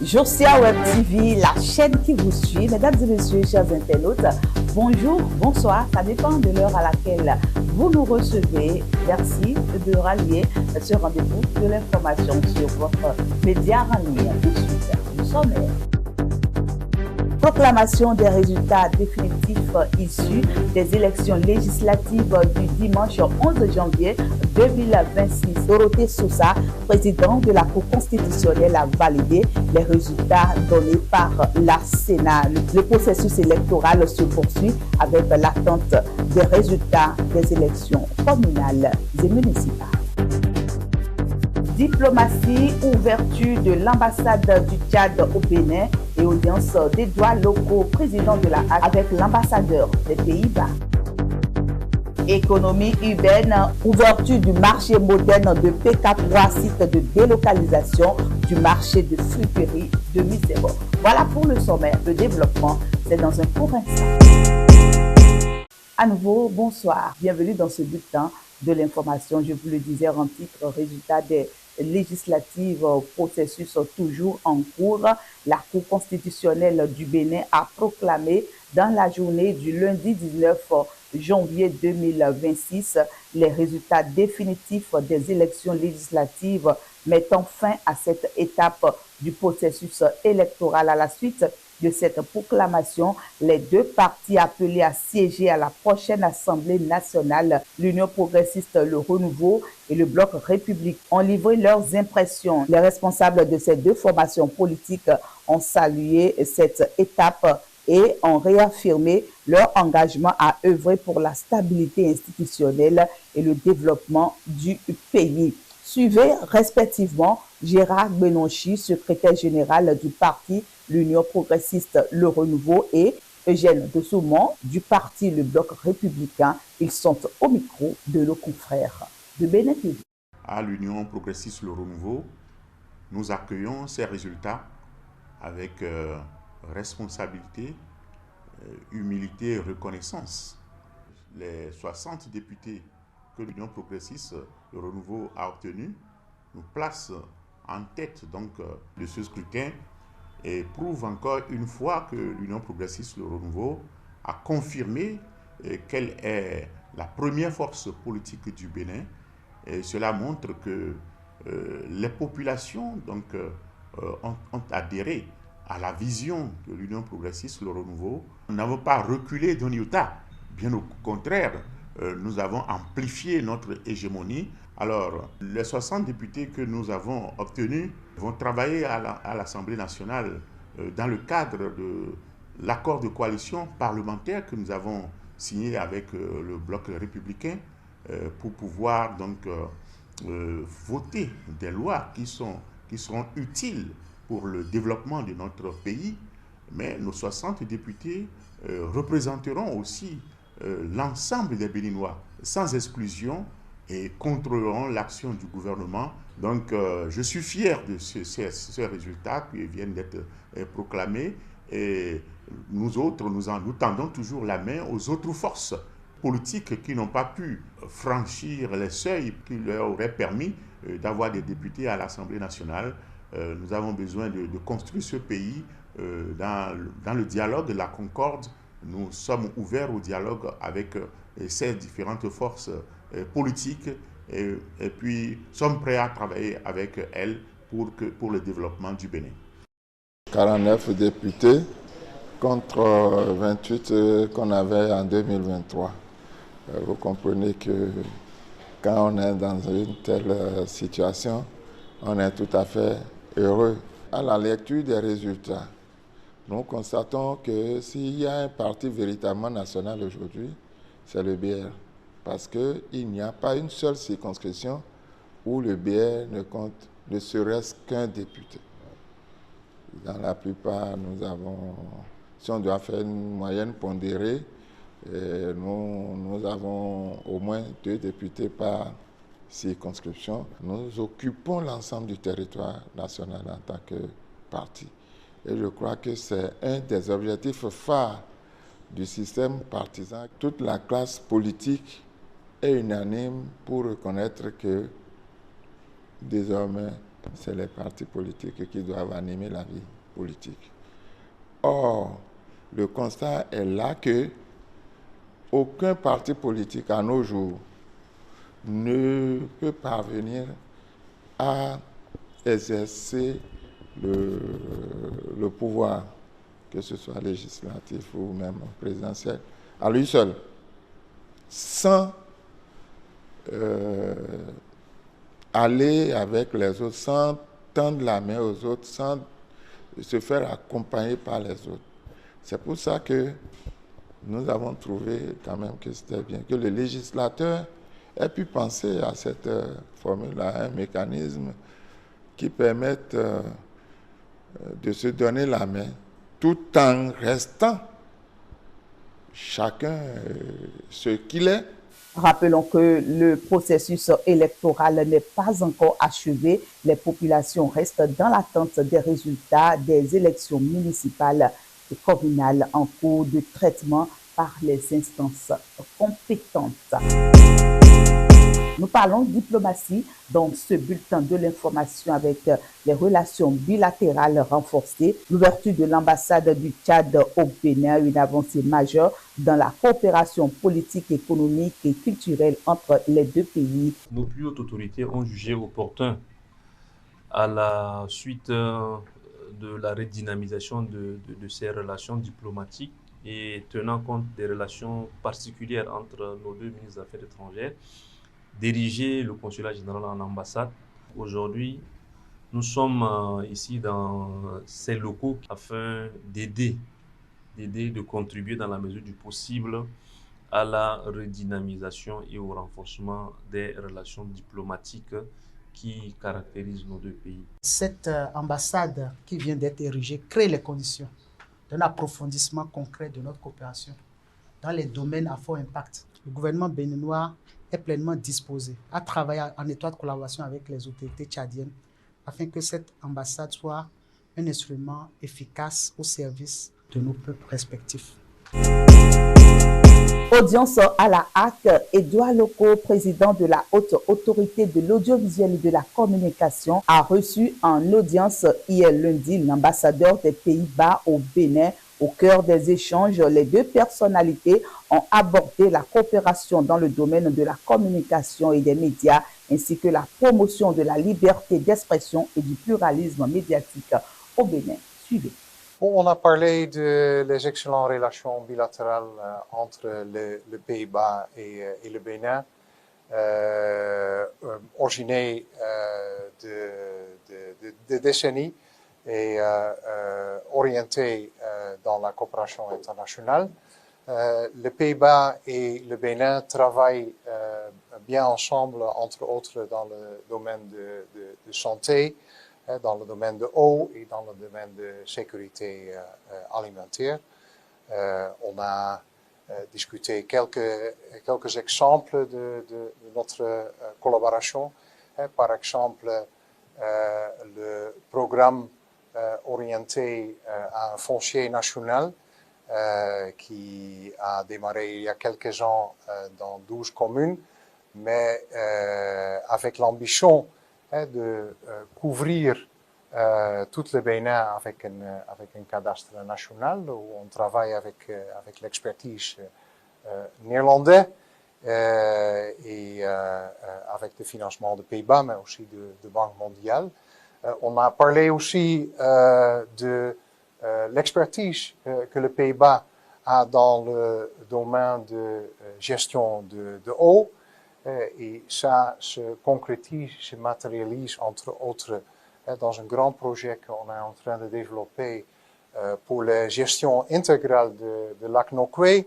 Josia Web TV, la chaîne qui vous suit. Mesdames et messieurs, chers internautes, bonjour, bonsoir, ça dépend de l'heure à laquelle vous nous recevez. Merci de rallier ce rendez-vous de l'information sur votre média en ligne. Tout de suite, nous sommes proclamation des résultats définitifs issus des élections législatives du dimanche 11 janvier 2026. Dorothée Sousa, président de la Cour constitutionnelle, a validé les résultats donnés par la Sénat. Le processus électoral se poursuit avec l'attente des résultats des élections communales et municipales. Diplomatie, ouverture de l'ambassade du Tchad au Bénin et audience des droits locaux, président de la HAC avec l'ambassadeur des Pays-Bas. Économie urbaine, ouverture du marché moderne de PK3, site de délocalisation du marché de fruiterie de Misero. Voilà pour le sommaire. Le développement, c'est dans un court instant. À nouveau, bonsoir. Bienvenue dans ce bulletin de l'information. Je vous le disais en titre, résultat des législatives, processus toujours en cours. La Cour constitutionnelle du Bénin a proclamé dans la journée du lundi 19 janvier 2026 les résultats définitifs des élections législatives mettant fin à cette étape du processus électoral. À la suite de cette proclamation, les deux partis appelés à siéger à la prochaine Assemblée nationale, l'Union progressiste, le Renouveau et le Bloc républicain, ont livré leurs impressions. Les responsables de ces deux formations politiques ont salué cette étape et ont réaffirmé leur engagement à œuvrer pour la stabilité institutionnelle et le développement du pays. Suivez respectivement Gérard Benonchi, secrétaire général du parti l'Union progressiste, le Renouveau, et Eugène de Saumon du parti le Bloc républicain. Ils sont au micro de nos confrères de Bénin TV. À l'Union progressiste, le Renouveau, nous accueillons ces résultats avec responsabilité, humilité et reconnaissance. Les 60 députés que l'Union progressiste, le Renouveau a obtenus nous placent en tête donc de ce scrutin et prouvent encore une fois que l'Union progressiste, le Renouveau, a confirmé qu'elle est la première force politique du Bénin. Et cela montre que les populations donc, ont adhéré à la vision de l'Union progressiste, le Renouveau. Nous n'avons pas reculé d'un iota, bien au contraire, nous avons amplifié notre hégémonie. Alors, les 60 députés que nous avons obtenus vont travailler à l'Assemblée nationale dans le cadre de l'accord de coalition parlementaire que nous avons signé avec le Bloc républicain pour pouvoir donc voter des lois qui seront utiles pour le développement de notre pays. Mais nos 60 députés représenteront aussi l'ensemble des Béninois, sans exclusion, et contrôleront l'action du gouvernement. Donc, je suis fier de ces résultats qui viennent d'être proclamés. Et nous autres, nous tendons toujours la main aux autres forces politiques qui n'ont pas pu franchir les seuils qui leur auraient permis d'avoir des députés à l'Assemblée nationale. Nous avons besoin de construire ce pays dans le dialogue, la concorde. Nous sommes ouverts au dialogue avec ces différentes forces politiques et puis sommes prêts à travailler avec elles pour le développement du Bénin. 49 députés contre 28 qu'on avait en 2023. Vous comprenez que quand on est dans une telle situation, on est tout à fait heureux. À la lecture des résultats, nous constatons que s'il y a un parti véritablement national aujourd'hui, c'est le BR. Parce qu'il n'y a pas une seule circonscription où le BR ne compte ne serait-ce qu'un député. Dans la plupart, nous avons, si on doit faire une moyenne pondérée, nous avons au moins 2 députés par circonscription. Nous occupons l'ensemble du territoire national en tant que parti. Et je crois que c'est un des objectifs phares du système partisan. Toute la classe politique est unanime pour reconnaître que désormais c'est les partis politiques qui doivent animer la vie politique. Or, le constat est là que aucun parti politique à nos jours ne peut parvenir à exercer le pouvoir, que ce soit législatif ou même présidentiel, à lui seul, sans aller avec les autres, sans tendre la main aux autres, sans se faire accompagner par les autres. C'est pour ça que nous avons trouvé quand même que c'était bien que le législateur ait pu penser à cette formule, à un mécanisme qui permette de se donner la main tout en restant chacun ce qu'il est. Rappelons que le processus électoral n'est pas encore achevé. Les populations restent dans l'attente des résultats des élections municipales et communales en cours de traitement par les instances compétentes. Nous parlons diplomatie dans ce bulletin de l'information avec les relations bilatérales renforcées, l'ouverture de l'ambassade du Tchad au Bénin, une avancée majeure dans la coopération politique, économique et culturelle entre les deux pays. Nos plus hautes autorités ont jugé opportun, à la suite de la redynamisation de ces relations diplomatiques et tenant compte des relations particulières entre nos deux ministres des Affaires étrangères, diriger le consulat général en ambassade. Aujourd'hui, nous sommes ici dans ces locaux afin d'aider, de contribuer dans la mesure du possible à la redynamisation et au renforcement des relations diplomatiques qui caractérisent nos deux pays. Cette ambassade qui vient d'être érigée crée les conditions d'un approfondissement concret de notre coopération dans les domaines à fort impact. Le gouvernement béninois est pleinement disposé à travailler en étroite collaboration avec les autorités tchadiennes afin que cette ambassade soit un instrument efficace au service de nos peuples respectifs. Audience à la HAC, Edouard Loko, président de la Haute Autorité de l'Audiovisuel et de la Communication, a reçu en audience hier lundi l'ambassadeur des Pays-Bas au Bénin. Au cœur des échanges, les deux personnalités ont abordé la coopération dans le domaine de la communication et des médias, ainsi que la promotion de la liberté d'expression et du pluralisme médiatique au Bénin. Suivez. On a parlé des excellentes relations bilatérales entre les Pays-Bas et le Bénin, originées de décennies et orientées dans la coopération internationale. Les Pays-Bas et le Bénin travaillent bien ensemble, entre autres dans le domaine de santé, dans le domaine de l'eau et dans le domaine de sécurité alimentaire. On a discuté quelques exemples de notre collaboration. Par exemple, le programme orienté à un foncier national qui a démarré il y a quelques ans dans 12 communes, mais avec l'ambition de couvrir tout le Bénin avec un cadastre national où on travaille avec l'expertise néerlandais et avec le financement de Pays-Bas, mais aussi de Banque mondiale. On a parlé aussi de l'expertise que le Pays-Bas a dans le domaine de gestion de eau. Et ça se concrétise, se matérialise entre autres dans un grand projet qu'on est en train de développer pour la gestion intégrale de lac Nokwe,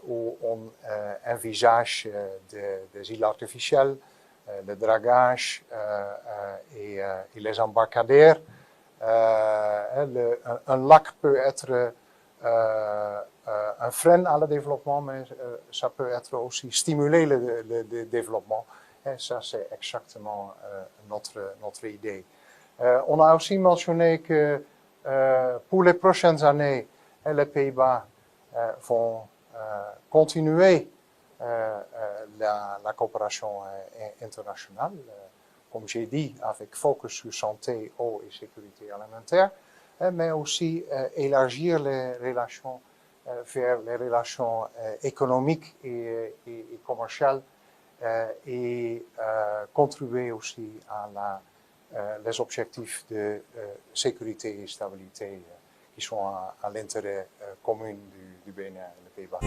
où on envisage des îles artificielles, le dragage et les embarcadères. Un lac peut être un frein à le développement, mais ça peut être aussi stimuler le développement. Et ça, c'est exactement notre idée. On a aussi mentionné que pour les prochaines années, les Pays-Bas vont continuer la coopération internationale. comme j'ai dit, avec focus sur santé, eau et sécurité alimentaire, mais aussi élargir les relations vers les relations économiques et commerciales et contribuer aussi à les objectifs de sécurité et stabilité qui sont à l'intérêt commun du Bénin et des Pays-Bas.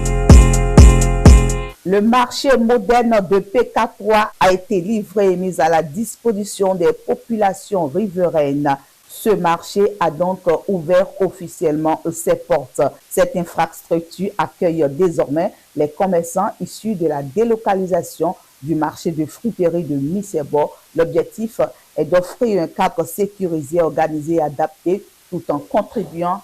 Le marché moderne de PK3 a été livré et mis à la disposition des populations riveraines. Ce marché a donc ouvert officiellement ses portes. Cette infrastructure accueille désormais les commerçants issus de la délocalisation du marché de friperie de Missebo. L'objectif est d'offrir un cadre sécurisé, organisé et adapté tout en contribuant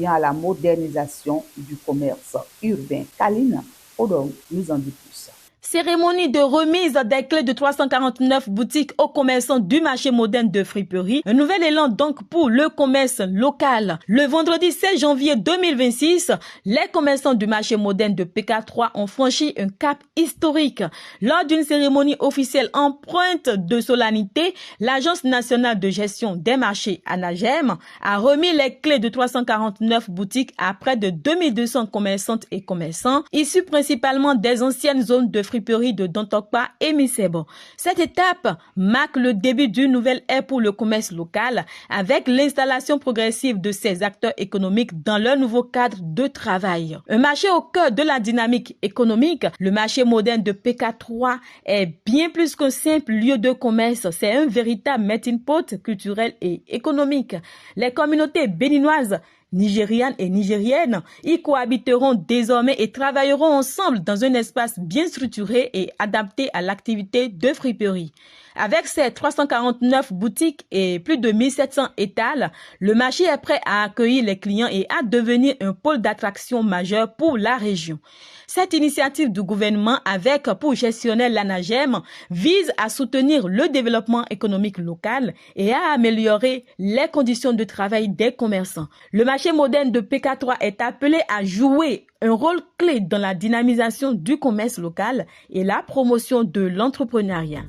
à la modernisation du commerce urbain. Kaline Odong nous en dit plus. Cérémonie de remise des clés de 349 boutiques aux commerçants du marché moderne de friperie. Un nouvel élan donc pour le commerce local. Le vendredi 16 janvier 2026, les commerçants du marché moderne de PK3 ont franchi un cap historique. Lors d'une cérémonie officielle empreinte de solennité, l'Agence nationale de gestion des marchés, ANAGEM, a remis les clés de 349 boutiques à près de 2200 commerçantes et commerçants, issus principalement des anciennes zones de friperie de Dontokpa et Missebo. Cette étape marque le début d'une nouvelle ère pour le commerce local avec l'installation progressive de ces acteurs économiques dans leur nouveau cadre de travail. Un marché au cœur de la dynamique économique, le marché moderne de PK3 est bien plus qu'un simple lieu de commerce. C'est un véritable melting pot culturel et économique. Les communautés béninoises, nigérianes et nigériennes y cohabiteront désormais et travailleront ensemble dans un espace bien structuré et adapté à l'activité de friperie. Avec ses 349 boutiques et plus de 1700 étals, le marché est prêt à accueillir les clients et à devenir un pôle d'attraction majeur pour la région. Cette initiative du gouvernement avec pour gestionnaire l'ANAGEM vise à soutenir le développement économique local et à améliorer les conditions de travail des commerçants. Le marché moderne de PK3 est appelé à jouer un rôle clé dans la dynamisation du commerce local et la promotion de l'entrepreneuriat.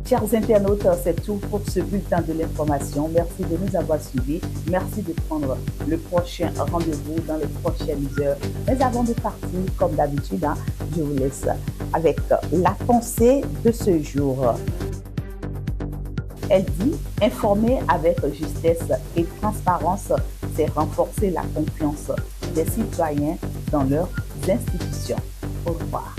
Chers internautes, c'est tout pour ce bulletin de l'information. Merci de nous avoir suivis. Merci de prendre le prochain rendez-vous dans les prochaines heures. Mais avant de partir, comme d'habitude, je vous laisse avec la pensée de ce jour. Elle dit « Informer avec justesse et transparence, c'est renforcer la confiance des citoyens dans leurs institutions. » Au revoir.